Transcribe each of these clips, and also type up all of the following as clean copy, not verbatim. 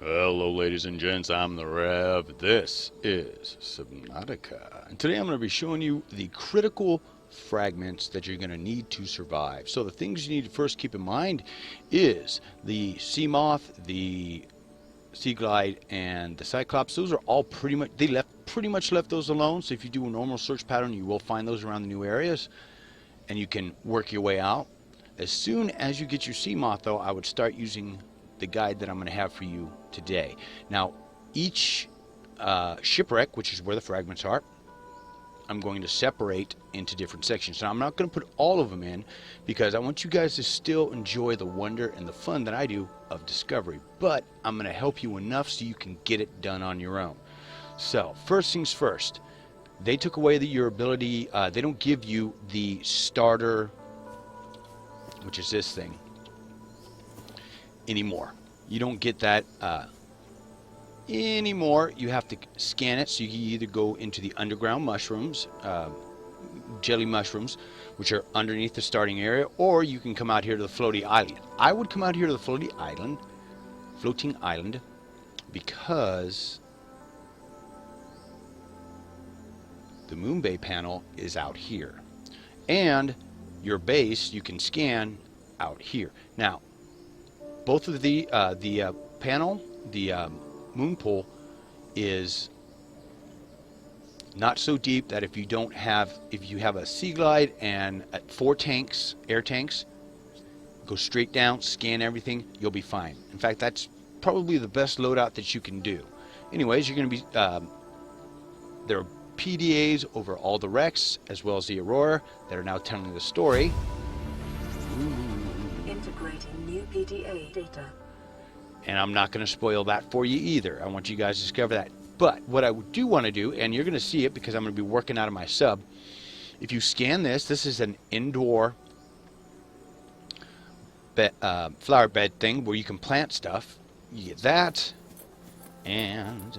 Hello ladies and gents, I'm the Rev. This is Subnautica. And today I'm going to be showing you the critical fragments that you're going to need to survive. So the things you need to first keep in mind is the Seamoth, the Sea Glide, and the Cyclops. Those are all pretty much left those alone. So if you do a normal search pattern, you will find those around the new areas and you can work your way out. As soon as you get your Seamoth though, I would start using the guide that I'm going to have for you today. Now, each shipwreck, which is where the fragments are, I'm going to separate into different sections. Now, I'm not going to put all of them in because I want you guys to still enjoy the wonder and the fun that I do of discovery. But I'm going to help you enough so you can get it done on your own. So, first things first, they took away your ability, they don't give you the starter, which is this thing, anymore. You don't get that anymore. You have to scan it, so you can either go into the underground mushrooms, jelly mushrooms, which are underneath the starting area, or you can come out here to the floating island. I would come out here to the floating island, because the moon bay panel is out here, and your base you can scan out here. Now, both of the panel, the MoonPool, is not so deep that if you have a Sea Glide and 4 tanks, air tanks, go straight down, scan everything, you'll be fine. In fact, that's probably the best loadout that you can do. Anyways, you're going to be there are PDAs over all the wrecks, as well as the Aurora, that are now telling the story. Integrating new PDA data. And I'm not going to spoil that for you either. I want you guys to discover that. But what I do want to do, and you're going to see it because I'm going to be working out of my sub, if you scan this is an indoor flower bed thing where you can plant stuff. You get that, and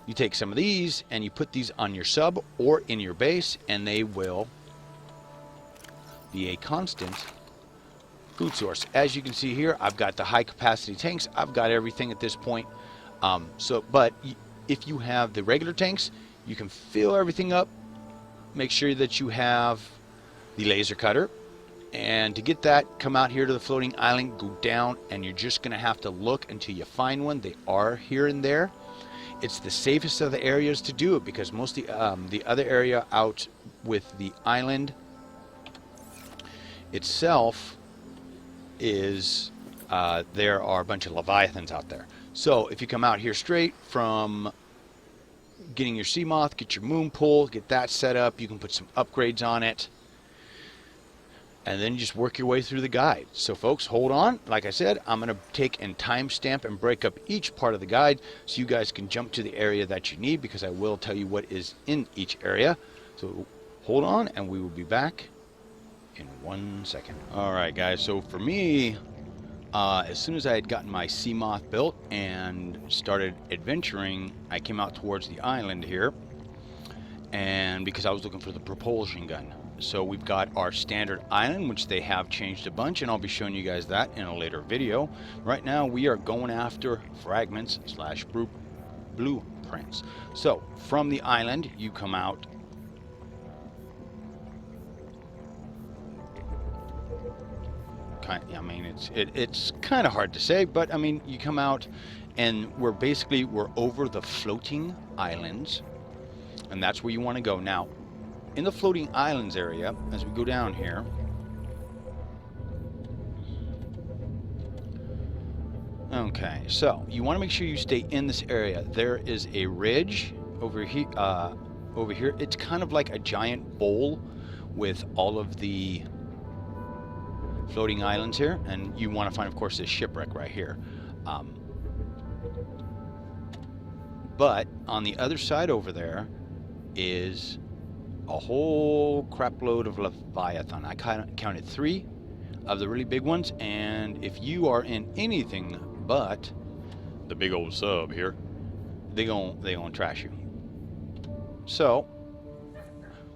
you take some of these and you put these on your sub or in your base, and they will be a constant food source. As you can see here, I've got the high capacity tanks. I've got everything at this point. But if you have the regular tanks, you can fill everything up. Make sure that you have the laser cutter. And to get that, come out here to the floating island, go down, and you're just going to have to look until you find one. They are here and there. It's the safest of the areas to do it, because most of the other area out with the island itself is there are a bunch of leviathans out there. So if you come out here straight from getting your Seamoth, get your MoonPool, get that set up, you can put some upgrades on it, and then you just work your way through the guide. So folks, hold on. Like I said, I'm going to take and timestamp and break up each part of the guide so you guys can jump to the area that you need, because I will tell you what is in each area. So hold on, and we will be back in 1 second. Alright guys, so for me, as soon as I had gotten my Seamoth built and started adventuring, I came out towards the island here, and because I was looking for the propulsion gun. So we've got our standard island, which they have changed a bunch, and I'll be showing you guys that in a later video. Right now we are going after fragments / blueprints. So from the island you come out I mean, it's kind of hard to say, but I mean, you come out and we're over the floating islands, and that's where you want to go. Now, in the floating islands area, as we go down here, okay, so you want to make sure you stay in this area. There is a ridge over here. It's kind of like a giant bowl with all of the floating islands here, and you want to find, of course, this shipwreck right here. But on the other side over there is a whole crap load of leviathan. I counted 3 of the really big ones, and if you are in anything but the big old sub here, they gonna trash you. So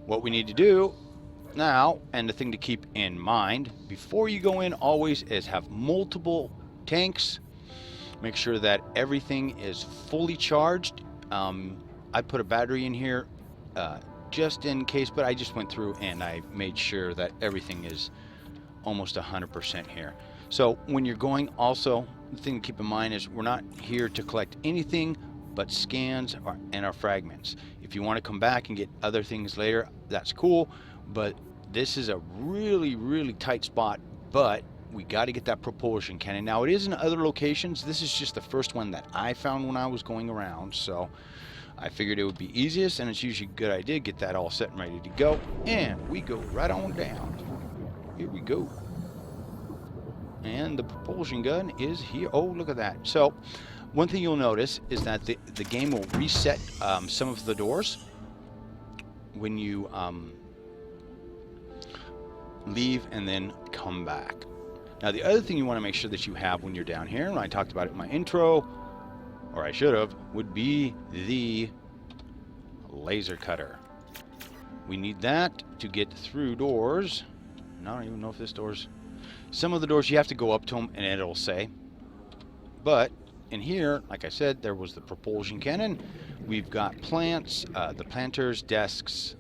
what we need to do now, and the thing to keep in mind before you go in always, is have multiple tanks Make sure that everything is fully charged. I put a battery in here just in case, but I just went through and I made sure that everything is almost 100% here. So when you're going, also the thing to keep in mind is we're not here to collect anything but scans and our fragments. If you want to come back and get other things later, that's cool, but this is a really tight spot. But we got to get that propulsion cannon. Now it is in other locations. This is just the first one that I found when I was going around, so I figured it would be easiest, and it's usually a good idea to get that all set and ready to go. And we go right on down. Here we go. And the propulsion gun is here. Oh, look at that. So one thing you'll notice is that the game will reset some of the doors when you leave and then come back. Now the other thing you want to make sure that you have when you're down here, and I talked about it in my intro, or I should have, would be the laser cutter. We need that to get through doors. I don't even know if this door's... Some of the doors you have to go up to them and it'll say. But in here, like I said, there was the propulsion cannon. We've got plants, the planters, desks,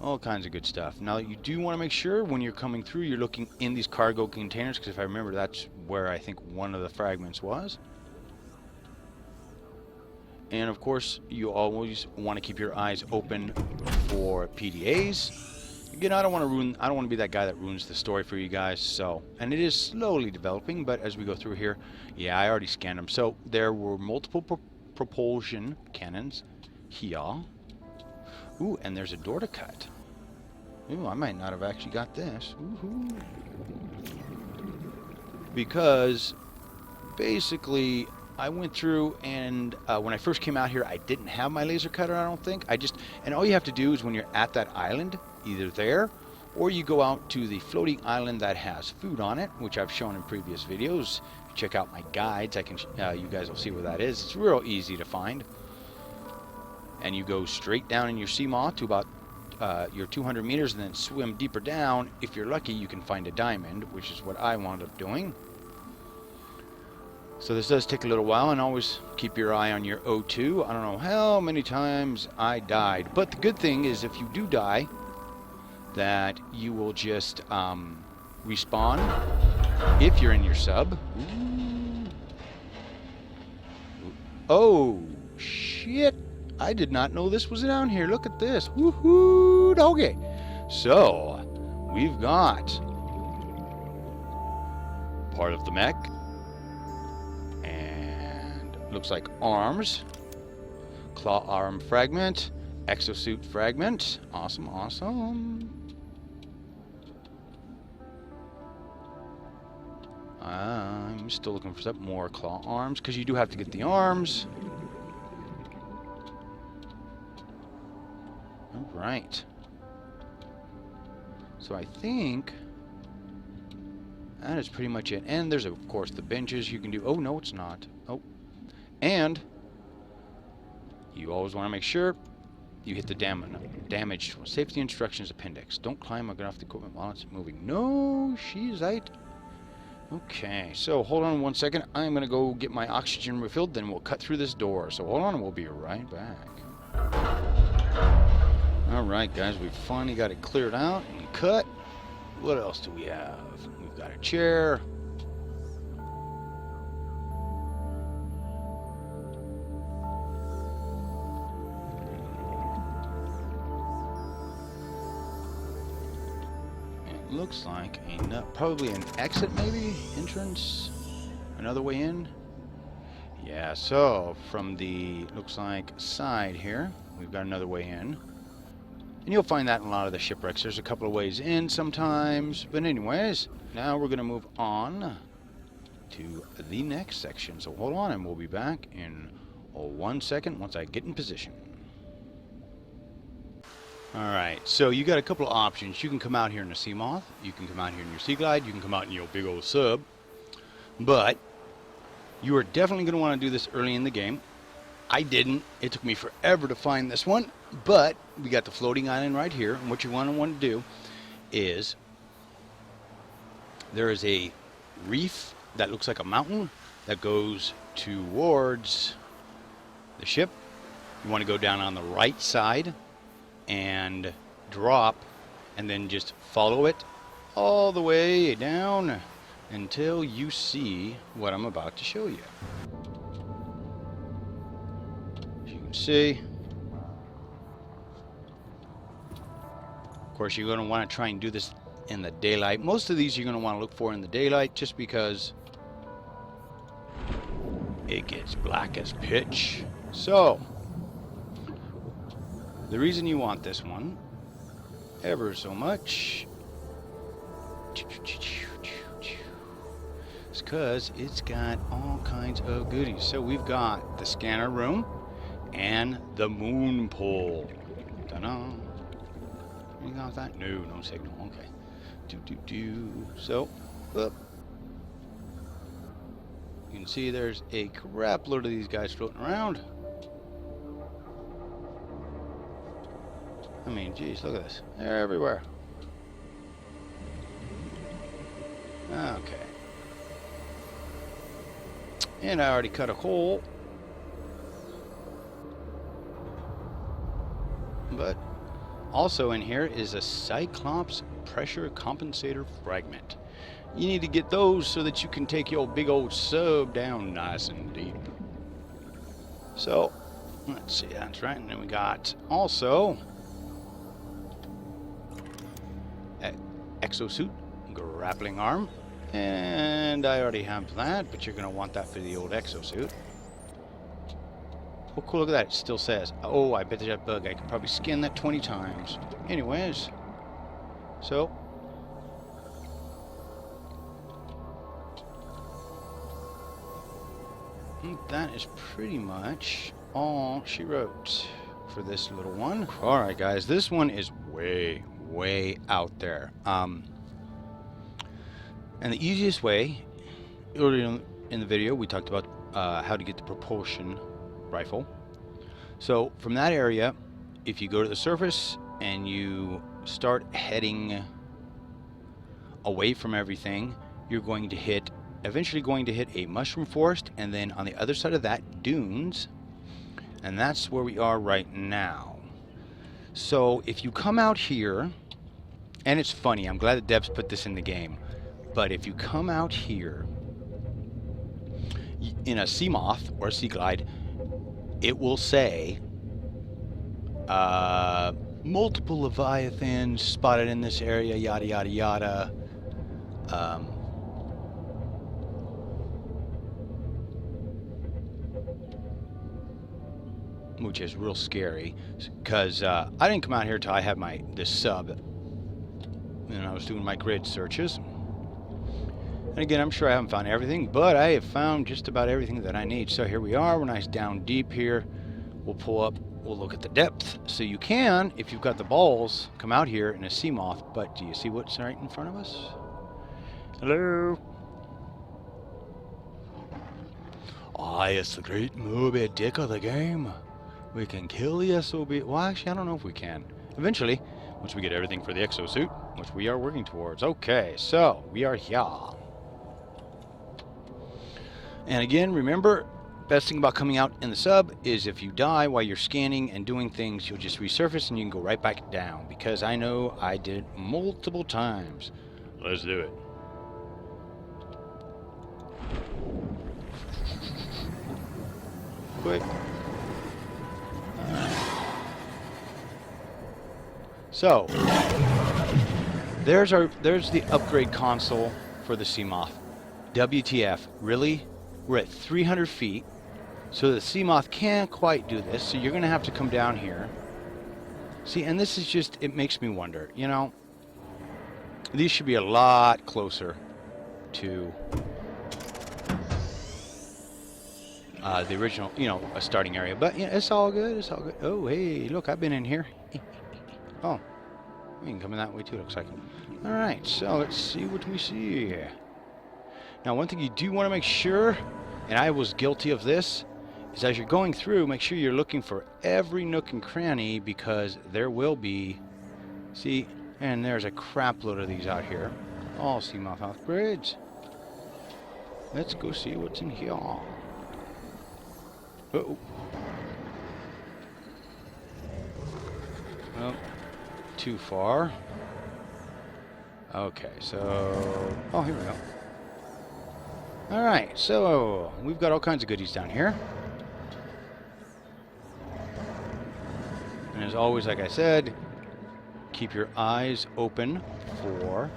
all kinds of good stuff. Now you do want to make sure when you're coming through you're looking in these cargo containers, because if I remember that's where I think one of the fragments was. And of course you always want to keep your eyes open for PDAs. Again, I don't want to be that guy that ruins the story for you guys. So, and it is slowly developing, but as we go through here, yeah, I already scanned them. So there were multiple propulsion cannons here. Ooh, and there's a door to cut. Ooh, I might not have actually got this. Woohoo. Because basically I went through and when I first came out here I didn't have my laser cutter, I don't think. And all you have to do is when you're at that island, either there or you go out to the floating island that has food on it, which I've shown in previous videos. If you check out my guides, I can you guys will see where that is. It's real easy to find. And you go straight down in your Seamoth to about your 200 meters and then swim deeper down. If you're lucky, you can find a diamond, which is what I wound up doing. So this does take a little while, and always keep your eye on your O2. I don't know how many times I died, but the good thing is if you do die, that you will just respawn if you're in your sub. Ooh. Oh, shit. I did not know this was down here. Look at this. Woohoo, doggy. So, we've got part of the mech. And looks like arms. Claw arm fragment. Exo-Suit fragment. Awesome, awesome. I'm still looking for some more claw arms, because you do have to get the arms. Alright. So I think that is pretty much it. And there's, of course, the benches you can do. Oh, no, it's not. Oh. And you always want to make sure you hit the damaged safety instructions appendix. Don't climb or get off the equipment while it's moving. No, she's right. Okay, so hold on one second. I'm going to go get my oxygen refilled, then we'll cut through this door. So hold on and we'll be right back. Alright guys, we finally got it cleared out and cut. What else do we have? We've got a chair. It looks like probably an exit, maybe? Entrance? Another way in? Yeah, so from the, looks like, side here, we've got another way in. And you'll find that in a lot of the shipwrecks. There's a couple of ways in sometimes. But anyways, now we're going to move on to the next section. So hold on and we'll be back in 1 second once I get in position. Alright, so you got a couple of options. You can come out here in a Seamoth. You can come out here in your Sea Glide. You can come out in your big old sub. But you are definitely going to want to do this early in the game. I didn't. It took me forever to find this one. But we got the floating island right here. And what you want to do is there is a reef that looks like a mountain that goes towards the ship. You want to go down on the right side and drop, and then just follow it all the way down until you see what I'm about to show you. As you can see, of course, you're going to want to try and do this in the daylight. Most of these you're going to want to look for in the daylight, just because it gets black as pitch. So the reason you want this one ever so much is because it's got all kinds of goodies. So we've got the scanner room and the MoonPool. Ta-da! You got that? No signal. Okay. So, up. You can see there's a crap load of these guys floating around. I mean, geez, look at this. They're everywhere. Okay. And I already cut a hole. But also in here is a Cyclops pressure compensator fragment. You need to get those so that you can take your big old sub down nice and deep. So, let's see, that's right. And then we got also Exo-Suit, grappling arm. And I already have that, but you're going to want that for the old Exo-Suit. Oh, cool, look at that. It still says. Oh, I bet there's that bug. I could probably scan that 20 times. Anyways. So. That is pretty much all she wrote for this little one. Alright, guys. This one is way, way out there. And the easiest way, earlier in the video, we talked about how to get the propulsion rifle. So from that area, if you go to the surface and you start heading away from everything, you're going to hit, eventually going to hit a mushroom forest, and then on the other side of that, dunes, and that's where we are right now. So if you come out here, and it's funny, I'm glad the devs put this in the game, but if you come out here in a Seamoth or a Sea Glide, it will say multiple Leviathans spotted in this area, yada yada yada. Which is real scary, because I didn't come out here till I had this sub, and I was doing my grid searches. And again, I'm sure I haven't found everything, but I have found just about everything that I need. So here we are. We're nice down deep here. We'll pull up. We'll look at the depth. So you can, if you've got the balls, come out here in a Seamoth. But do you see what's right in front of us? Hello? Ah, it's the great Moby Dick of the game. We can kill the SOB. Well, actually, I don't know if we can. Eventually, once we get everything for the Exo-Suit, which we are working towards. Okay, so we are here. And again, remember, best thing about coming out in the sub is if you die while you're scanning and doing things, you'll just resurface and you can go right back down. Because I know I did it multiple times. Let's do it. Quick. So, there's the upgrade console for the Seamoth. WTF, really? We're at 300 feet, so the Seamoth can't quite do this, so you're going to have to come down here. See, and this is just, it makes me wonder, you know, these should be a lot closer to the original, you know, a starting area. But, yeah, it's all good, it's all good. Oh, hey, look, I've been in here. Oh, we can come in that way too, looks like. Alright, so let's see what we see here. Now, one thing you do want to make sure, and I was guilty of this, is as you're going through, make sure you're looking for every nook and cranny, because there will be, see, and there's a crap load of these out here. All Seamoth upgrades. Let's go see what's in here. Uh-oh. Well, too far. Okay, so... Oh, here we go. Alright, so we've got all kinds of goodies down here. And as always, like I said, keep your eyes open for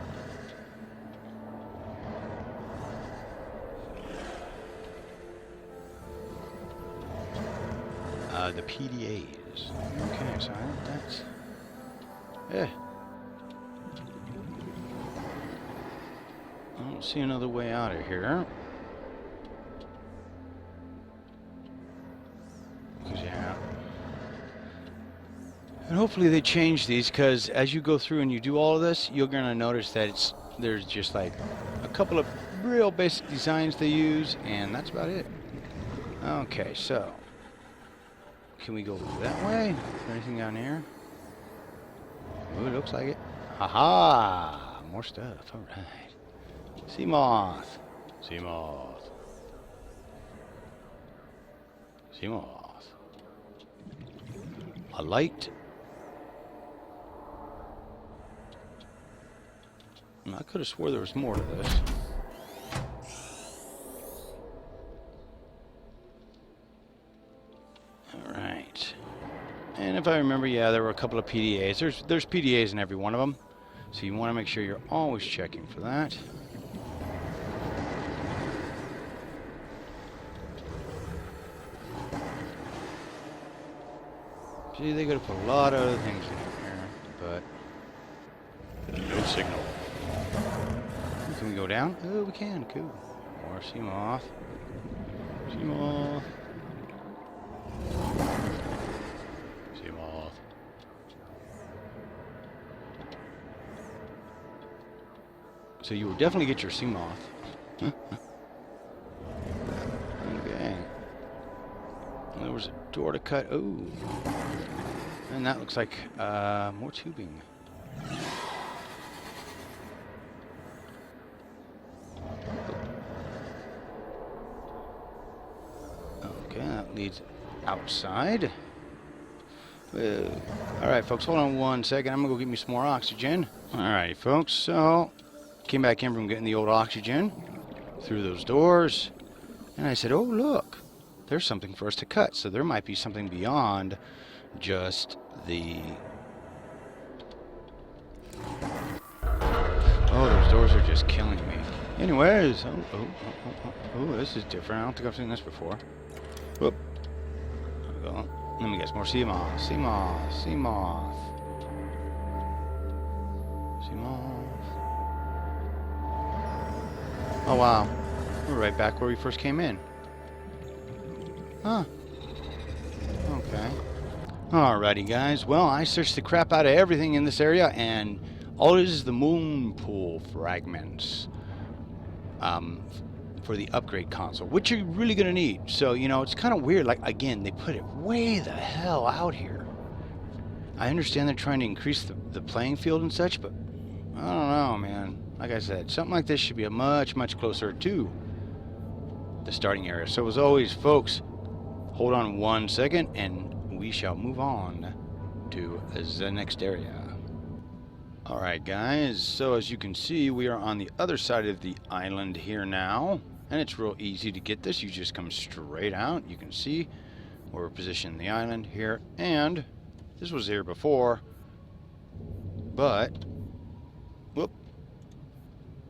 the PDAs. Okay, so that's... I don't see another way out of here. Yeah. And hopefully they change these, because as you go through and you do all of this, you're going to notice that there's just like a couple of real basic designs they use, and that's about it. Okay, so can we go that way? Is there anything down here? Oh, it looks like it. Haha! More stuff. Alright. Seamoth. Seamoth. Seamoth. A light. I could have swore there was more to this. Alright. And if I remember, yeah, there were a couple of PDAs. There's PDAs in every one of them. So you want to make sure you're always checking for that. See, they could have put a lot of other things in here, but no signal. Can we go down? Oh, we can. Cool. More Seamoth. Seamoth. Seamoth. So you will definitely get your Seamoth. Okay. There was a door to cut. Oh. And that looks like more tubing. Okay, that leads outside. Alright, folks, hold on one second. I'm going to go get me some more oxygen. Alright, folks, so came back in from getting the old oxygen through those doors. And I said, oh, look, there's something for us to cut. So there might be something beyond just the... Oh, those doors are just killing me. Anyways, oh, this is different. I don't think I've seen this before. Whoop. There we go. Let me guess, more Seamoth. Seamoth. Seamoth. Seamoth. Oh, wow. We're right back where we first came in. Huh. Okay. Alrighty, guys. Well, I searched the crap out of everything in this area, and all it is the MoonPool fragments for the upgrade console, which you're really going to need. So, you know, it's kind of weird. Like, again, they put it way the hell out here. I understand they're trying to increase the playing field and such, but I don't know, man. Like I said, something like this should be a much, much closer to the starting area. So, as always, folks, hold on one second, and we shall move on to the next area. Alright, guys, so as you can see, we are on the other side of the island here now, and it's real easy to get this. You just come straight out. You can see where we're positioning the island here, and this was here before, but whoop,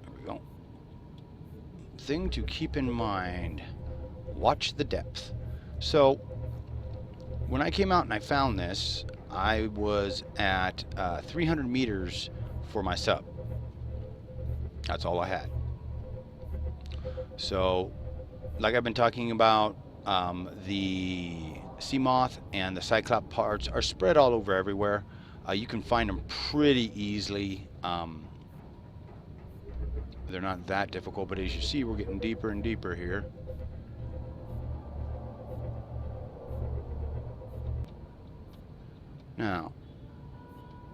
there we go. Thing to keep in mind, watch the depth. So when I came out and I found this, I was at 300 meters for my sub. That's all I had. So, like I've been talking about, the Seamoth and the Cyclops parts are spread all over everywhere. You can find them pretty easily. They're not that difficult, but as you see, we're getting deeper and deeper here. Now,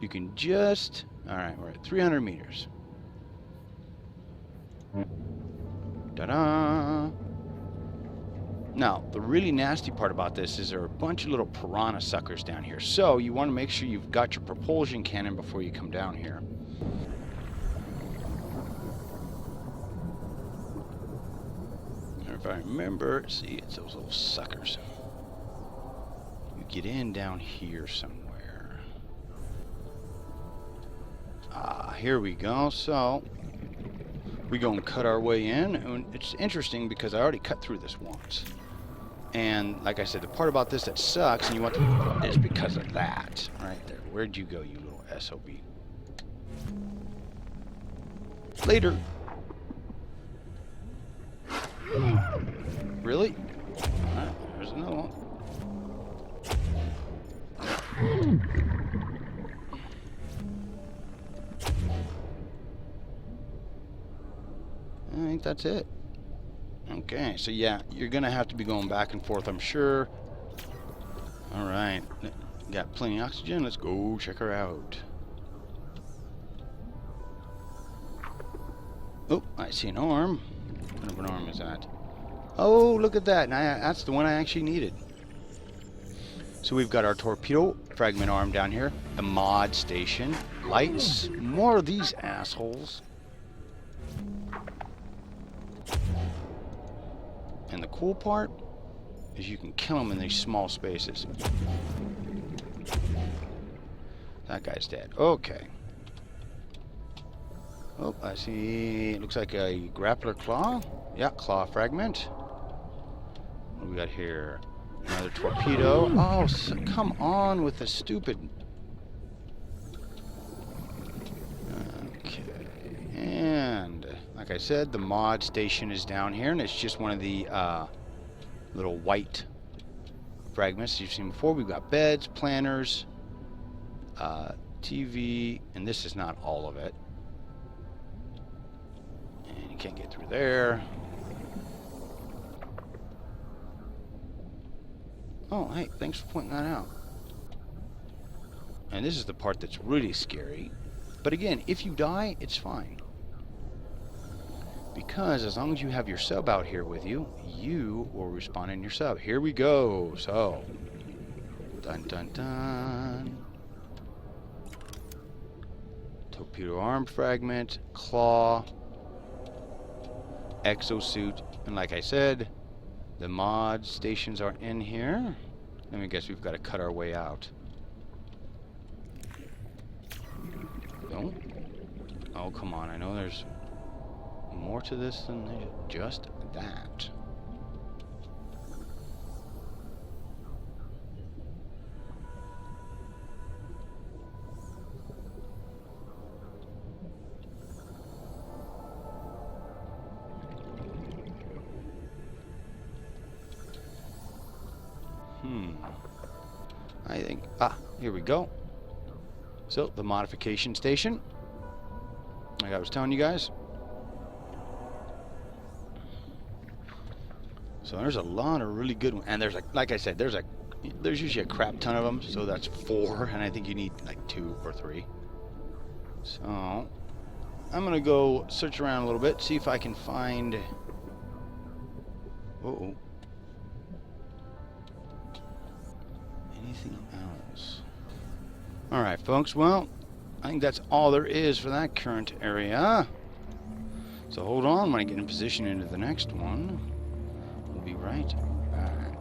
you can just... Alright, we're at 300 meters. Ta-da! Now, the really nasty part about this is there are a bunch of little piranha suckers down here. So you want to make sure you've got your propulsion cannon before you come down here. And if I remember, see, it's those little suckers. You get in down here somewhere. Ah, here we go. So we go and cut our way in. And it's interesting because I already cut through this once. And like I said, the part about this that sucks, and you want to, is because of that right there. Where'd you go, you little SOB? Later. Really? Alright, there's another one. I think that's it. Okay, so yeah, you're gonna have to be going back and forth, I'm sure. Alright, got plenty of oxygen. Let's go check her out. Oh, I see an arm. What kind of an arm is that? Oh, look at that. Now, that's the one I actually needed. So we've got our torpedo fragment arm down here. The mod station. Lights. More of these assholes. And the cool part is you can kill them in these small spaces. That guy's dead. Okay. Oh, I see. It looks like a grappler claw. Yeah, claw fragment. What do we got here? Another torpedo. Oh, so come on with the stupid. Okay. And like I said, the mod station is down here, and it's just one of the little white fragments you've seen before. We've got beds, planners, TV, and this is not all of it. And you can't get through there. Oh, hey, thanks for pointing that out. And this is the part that's really scary. But again, if you die, it's fine. Because as long as you have your sub out here with you, you will respawn in your sub. Here we go. So, dun dun dun. Torpedo arm fragment, claw, exo-suit, and like I said, the mod stations are in here. Let me guess, we've got to cut our way out. No? Oh, come on. I know there's more to this than just that. I think, here we go. So, the modification station, like I was telling you guys. So there's a lot of really good ones, and there's like I said, there's usually a crap ton of them. So that's 4, and I think you need like 2 or 3. So I'm gonna go search around a little bit, see if I can find. Uh-oh. Anything else? All right, folks. Well, I think that's all there is for that current area. So hold on when I get in position into the next one. We'll be right back.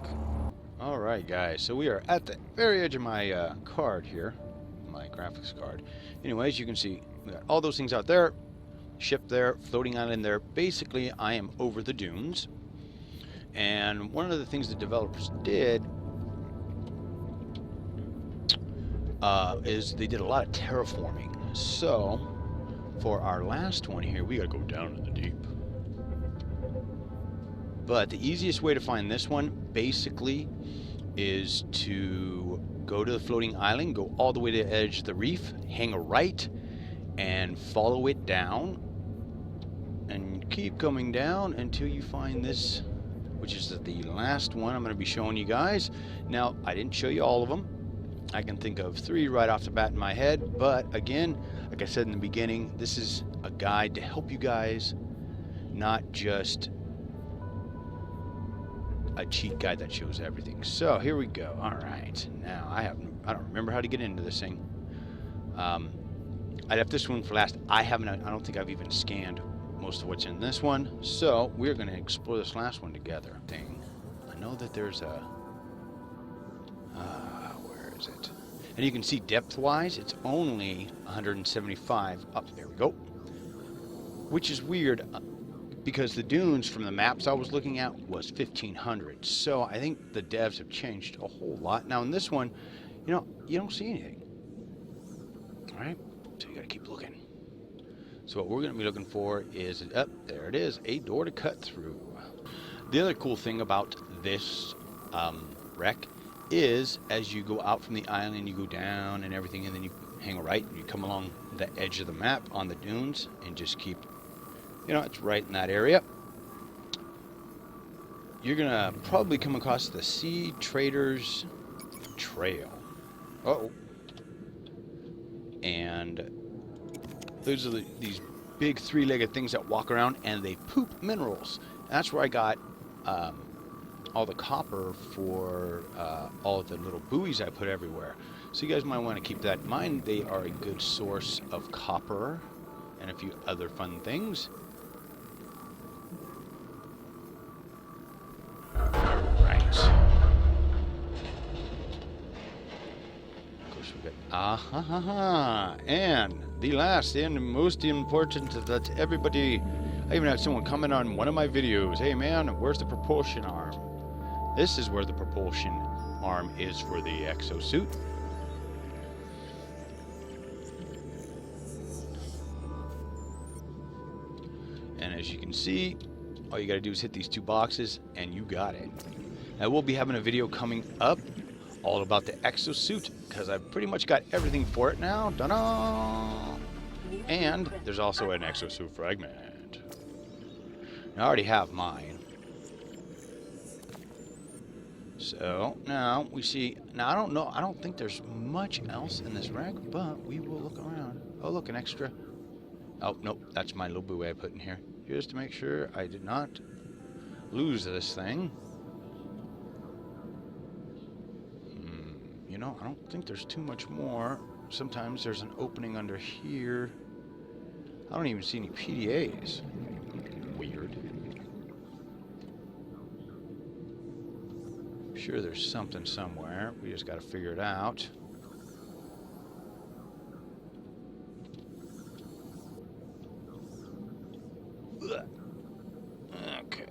All right, guys. So we are at the very edge of my card here, my graphics card. Anyways, you can see we got all those things out there, ship there, floating island there. Basically, I am over the dunes. And one of the things the developers did is they did a lot of terraforming. So for our last one here, we gotta go down in the deep. But the easiest way to find this one basically is to go to the floating island, go all the way to the edge of the reef, hang a right, and follow it down, and keep coming down until you find this, which is the last one I'm going to be showing you guys. Now, I didn't show you all of them. I can think of 3 right off the bat in my head, but again, like I said in the beginning, this is a guide to help you guys, not just a cheat guide that shows everything. So here we go. All right, now I don't remember how to get into this thing. I left this one for last. I don't think I've even scanned most of what's in this one. So we're going to explore this last one together. I know that there's a. Where is it? And you can see depth-wise, it's only 175 up. There we go. Which is weird, because the dunes from the maps I was looking at was 1,500. So I think the devs have changed a whole lot. Now in this one, you know, you don't see anything. All right, so you got to keep looking. So what we're going to be looking for is, there it is, a door to cut through. The other cool thing about this wreck is, as you go out from the island, you go down and everything, and then you hang a right and you come along the edge of the map on the dunes and just keep, you know, it's right in that area. You're gonna probably come across the Sea Traders Trail. Uh-oh. And those are these big three-legged things that walk around and they poop minerals. And that's where I got all the copper for all of the little buoys I put everywhere. So you guys might want to keep that in mind. They are a good source of copper and a few other fun things. Right. Of course we got and the last and most important that everybody. I even had someone comment on one of my videos. Hey man, where's the propulsion arm? This is where the propulsion arm is for the exosuit. And as you can see, all you gotta do is hit these two boxes and you got it. Now we'll be having a video coming up all about the exosuit because I've pretty much got everything for it now. Ta-da! And there's also an exosuit fragment. I already have mine. So now we see. Now I don't know. I don't think there's much else in this rack, but we will look around. Oh, look, an extra. Oh, nope. That's my little buoy I put in here just to make sure I did not lose this thing. You know, I don't think there's too much more. Sometimes there's an opening under here. I don't even see any PDAs. Weird. Sure, there's something somewhere. We just got to figure it out. Okay.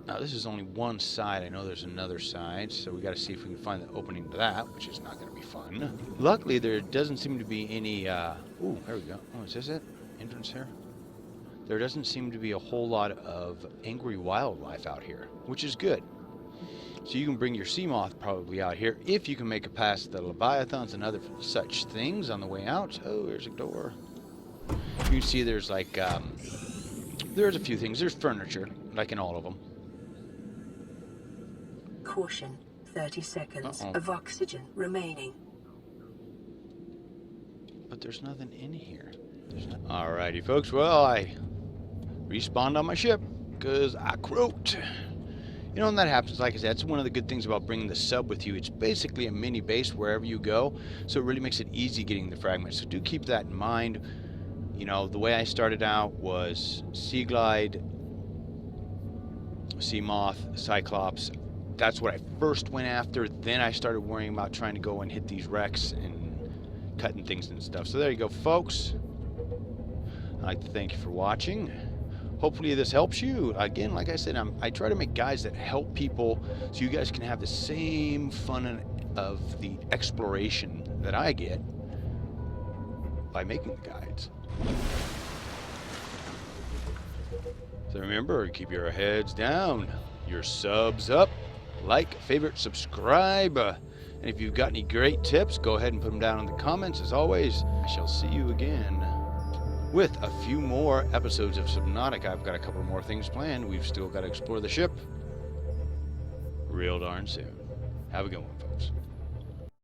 Now this is only one side. I know there's another side, so we got to see if we can find the opening to that, which is not going to be fun. Luckily, there doesn't seem to be any. Ooh, there we go. Oh, is this it? Entrance here. There doesn't seem to be a whole lot of angry wildlife out here, which is good. So you can bring your Seamoth probably out here if you can make it past the Leviathans and other such things on the way out. Oh, there's a door. You can see there's like there's a few things. There's furniture, like in all of them. Caution, 30 seconds of oxygen remaining. But there's nothing in here. Alrighty, folks. Well, I respawned on my ship because I croaked. You know, and that happens. Like I said, that's one of the good things about bringing the sub with you. It's basically a mini base wherever you go, so it really makes it easy getting the fragments. So do keep that in mind. You know, the way I started out was Sea Glide, Seamoth, Cyclops. That's what I first went after. Then I started worrying about trying to go and hit these wrecks and cutting things and stuff. So there you go, folks. I'd like to thank you for watching. Hopefully this helps you. Again, like I said, I try to make guides that help people so you guys can have the same fun of the exploration that I get by making the guides. So remember, keep your heads down, your subs up. Like, favorite, subscribe, and if you've got any great tips, go ahead and put them down in the comments. As always, I shall see you again with a few more episodes of Subnautica. I've got a couple more things planned. We've still got to explore the ship real darn soon. Have a good one, folks.